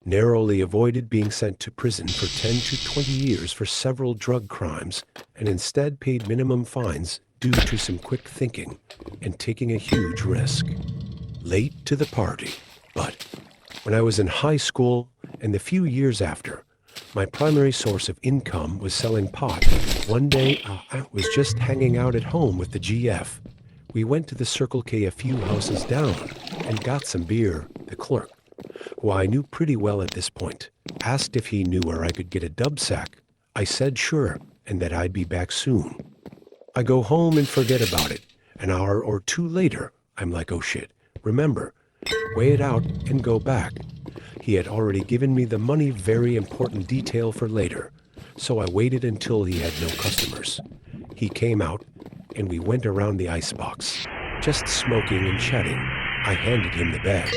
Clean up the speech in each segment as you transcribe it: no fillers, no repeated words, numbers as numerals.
narrowly avoided being sent to prison for 10 to 20 years for several drug crimes, and instead paid minimum fines due to some quick thinking and taking a huge risk. Late to the party, but when I was in high school and the few years after, my primary source of income was selling pot. One day, I was just hanging out at home with the GF. We went to the Circle K a few houses down and got some beer. The clerk, who I knew pretty well at this point, asked if he knew where I could get a dub sack. I said sure, and that I'd be back soon. I go home and forget about it. An hour or two later, I'm like, oh shit, remember, weigh it out and go back. He had already given me the money, very important detail for later, so I waited until he had no customers. He came out, and we went around the icebox, just smoking and chatting. I handed him the bag.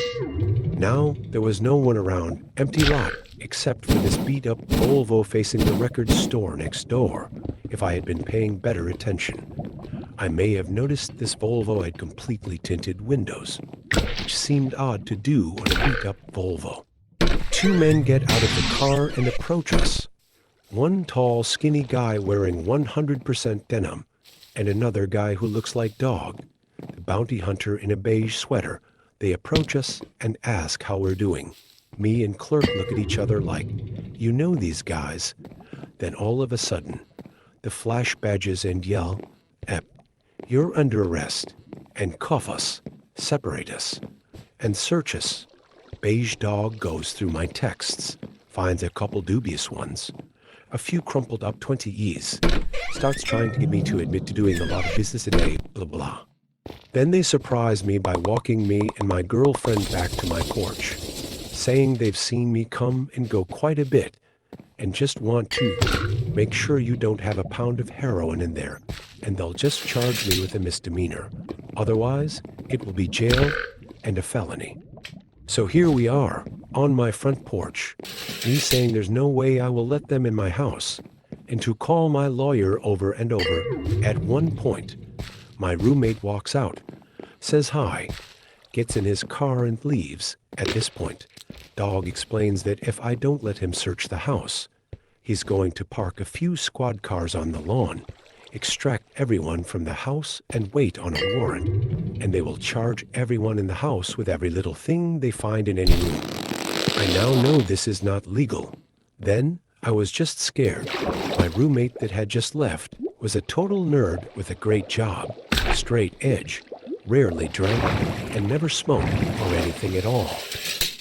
Now, there was no one around, empty lot, except for this beat-up Volvo facing the record store next door. If I had been paying better attention, I may have noticed this Volvo had completely tinted windows, which seemed odd to do on a beat-up Volvo. Two men get out of the car and approach us. One tall, skinny guy wearing 100% denim, and another guy who looks like Dog, the bounty hunter in a beige sweater. They approach us and ask how we're doing. Me and Clerk look at each other like, you know these guys. Then all of a sudden, the flash badges and yell, Ep, you're under arrest, and cuff us, separate us, and search us. Beige Dog goes through my texts, finds a couple dubious ones, a few crumpled up 20Es, starts trying to get me to admit to doing a lot of business a day, blah blah. Then they surprise me by walking me and my girlfriend back to my porch, saying they've seen me come and go quite a bit, and just want to make sure you don't have a pound of heroin in there, and they'll just charge me with a misdemeanor. Otherwise, it will be jail and a felony. So here we are, on my front porch, me saying there's no way I will let them in my house, and to call my lawyer over and over. At one point, my roommate walks out, says hi, gets in his car and leaves. At this point, Dog explains that if I don't let him search the house, he's going to park a few squad cars on the lawn, extract everyone from the house and wait on a warrant, and they will charge everyone in the house with every little thing they find in any room. I now know this is not legal. Then I was just scared. My roommate that had just left was a total nerd with a great job, straight edge, rarely drank, and never smoked or anything at all.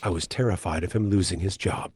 I was terrified of him losing his job.